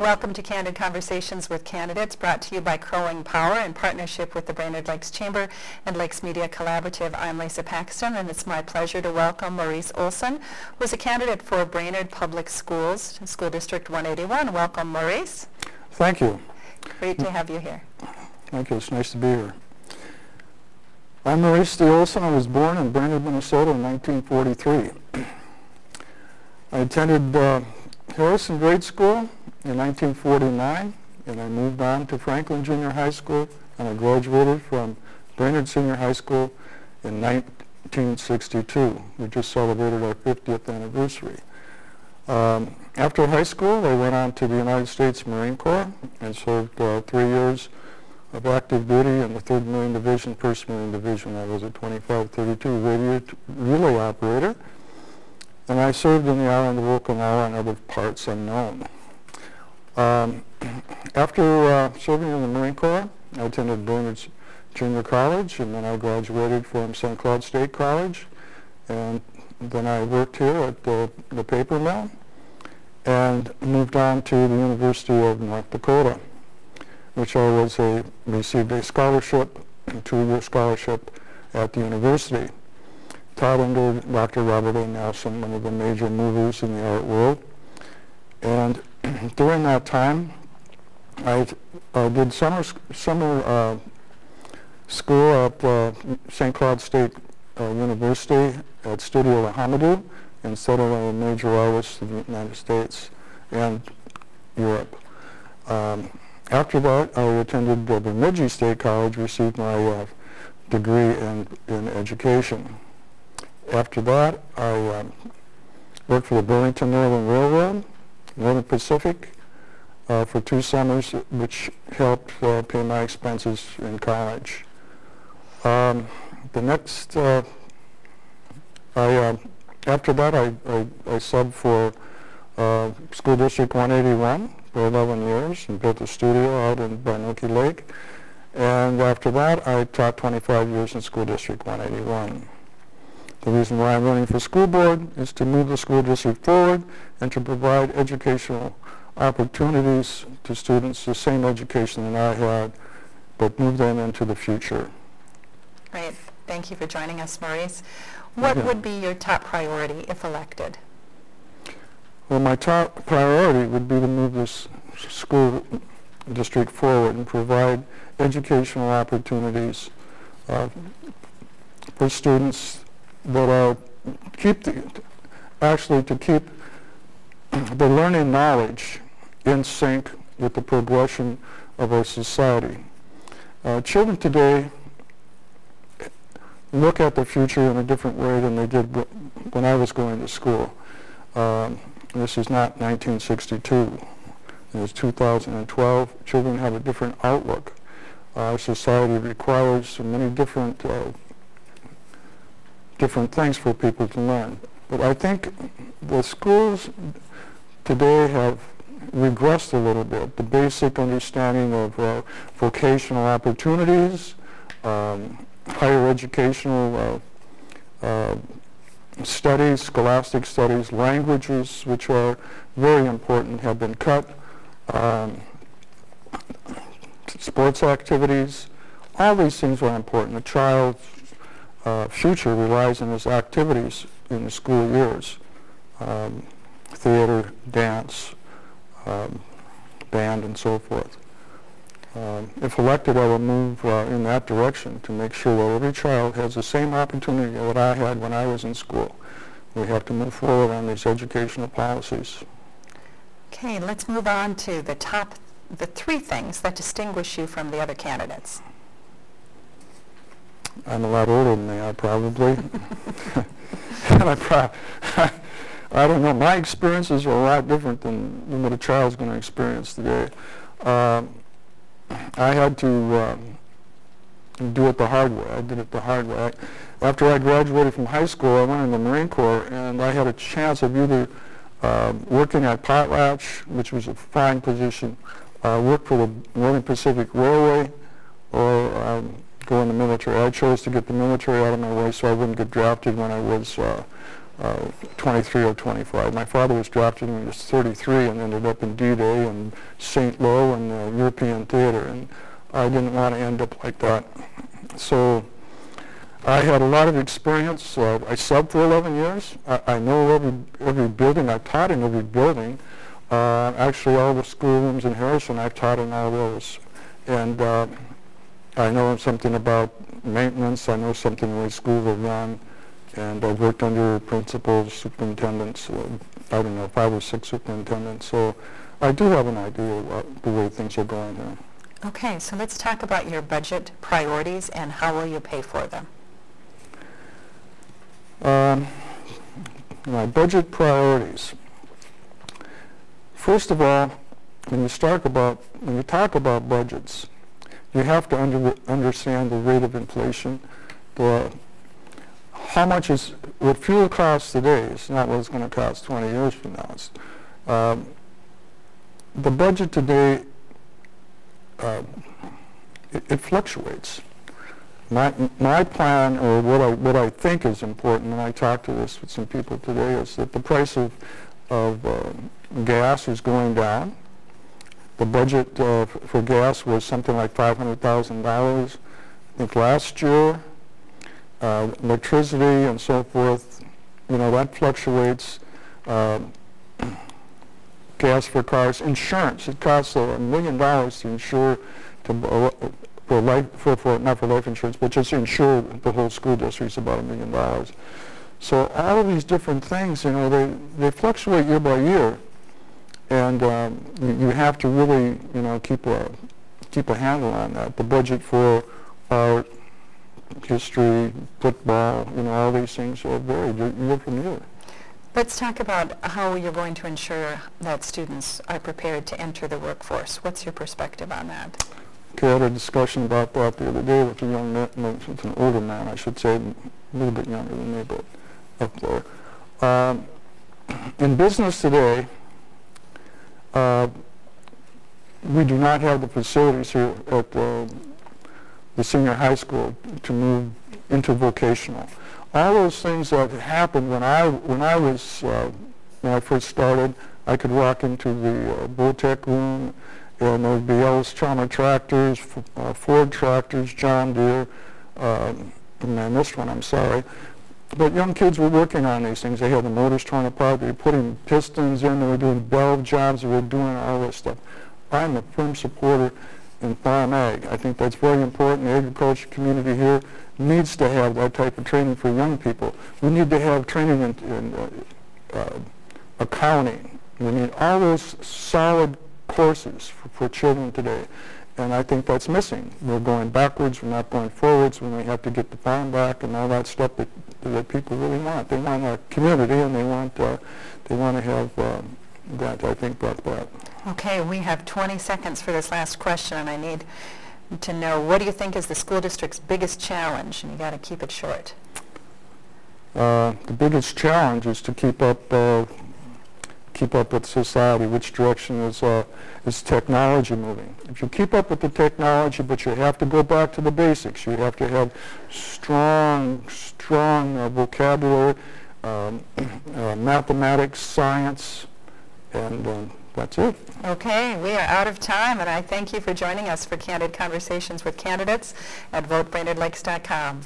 Welcome to Candid Conversations with Candidates, brought to you by Crowing Power in partnership with the Brainerd Lakes Chamber and Lakes Media Collaborative. I'm Lisa Paxton, and it's my pleasure to welcome Maurice Olson, who is a candidate for Brainerd Public Schools, School District 181. Welcome, Maurice. Thank you. Great to have you here. Thank you. It's nice to be here. I'm Maurice Olson. I was born in Brainerd, Minnesota in 1943. I attended Harrison Grade School in 1949, and I moved on to Franklin Junior High School, and I graduated from Brainerd Senior High School in 1962. We just celebrated our 50th anniversary. After high school, I went on to the United States Marine Corps and served 3 years of active duty in the 3rd Marine Division, 1st Marine Division. I was a 2532 radio relay operator, and I served in the island of Okinawa and other parts unknown. After serving in the Marine Corps, I attended Brainerd Junior College, and then I graduated from St. Cloud State College, and then I worked here at the paper mill and moved on to the University of North Dakota, which I received a scholarship, a 2-year scholarship at the university. Taught under Dr. Robert A. Nelson, one of the major movers in the art world. And during that time, I did summer school at St. Cloud State University at Studio Lahamadou, and settled on a major artist in the United States and Europe. After that, I attended Bemidji State College, received my degree in education. After that, I worked for the Burlington Northern Railroad, Northern Pacific, for 2 summers, which helped pay my expenses in college. After that, I subbed for School District 181 for 11 years and built a studio out in Binoki Lake. And after that, I taught 25 years in School District 181. The reason why I'm running for school board is to move the school district forward and to provide educational opportunities to students, the same education that I had, but move them into the future. Great. Thank you for joining us, Maurice. What would be your top priority if elected? Well, my top priority would be to move this school district forward and provide educational opportunities for students that are to keep the learning knowledge in sync with the progression of our society. Children today look at the future in a different way than they did when I was going to school. This is not 1962. It was 2012. Children have a different outlook. Our society requires many different things for people to learn. But I think the schools today have regressed a little bit. The basic understanding of vocational opportunities, higher educational studies, scholastic studies, languages, which are very important, have been cut. Sports activities, all these things are important. A child's future relies on his activities in the school years. Theater, dance, band, and so forth. If elected, I will move in that direction to make sure that every child has the same opportunity that I had when I was in school. We have to move forward on these educational policies. Okay, let's move on to the 3 things that distinguish you from the other candidates. I'm a lot older than they are, probably. And I don't know, my experiences are a lot different than what a child's going to experience today. I had to do it the hard way. I did it the hard way. After I graduated from high school, I went in the Marine Corps, and I had a chance of either working at Potlatch, which was a fine position, work for the Northern Pacific Railway, or go in the military. I chose to get the military out of my way so I wouldn't get drafted when I was 23 or 25. My father was drafted when he was 33 and ended up in D-Day and St. Lo and the European Theater, and I didn't want to end up like that. So I had a lot of experience. I subbed for 11 years. I know every building. I taught in every building. Actually, all the schoolrooms in Harrison, I've taught in all those. And I know something about maintenance. I know something the way schools are run. And I've worked under principals, superintendents, I don't know, 5 or 6 superintendents. So I do have an idea of the way things are going here. Okay, so let's talk about your budget priorities and how will you pay for them? My budget priorities. First of all, when you talk about budgets, you have to understand the rate of inflation. How much is what fuel costs today is not what it's going to cost 20 years from now. The budget today it fluctuates. My plan, or what I think is important, and I talked to this with some people today, is that the price of gas is going down. The budget for gas was something like $500,000. I think last year. Electricity and so forth, that fluctuates. Gas for cars, insurance. It costs $1 million to insure, not for life insurance, but just to insure the whole school district is about $1 million. So all of these different things, they fluctuate year by year, and you have to really, keep a handle on that. The budget for art, history, football, all these things are varied year from year. Let's talk about how you're going to ensure that students are prepared to enter the workforce. What's your perspective on that? Okay, I had a discussion about that the other day with a young man, with an older man, I should say, a little bit younger than me, but up there. In business today, we do not have the facilities here at the senior high school to move into vocational. All those things that happened when I first started, I could walk into the Voltec room and there would be Ellis Chalmer tractors, Ford tractors, John Deere, and I missed one, I'm sorry. But young kids were working on these things. They had the motors torn apart, they were putting pistons in, they were doing valve jobs, they were doing all this stuff. I'm a firm supporter in farm ag. I think that's very important. The agriculture community here needs to have that type of training for young people. We need to have training in accounting. We need all those solid courses for children today. And I think that's missing. We're going backwards, we're not going forwards when we have to get the farm back and all that stuff that people really want. They want a community and they want to have that, I think, about that. Okay, we have 20 seconds for this last question, and I need to know, what do you think is the school district's biggest challenge? And you got to keep it short. The biggest challenge is to keep up with society. Which direction is technology moving? If you keep up with the technology, but you have to go back to the basics. You have to have strong vocabulary, mathematics, science, and that's it. Okay, we are out of time, and I thank you for joining us for Candid Conversations with Candidates at VoteBrainerdLakes.com.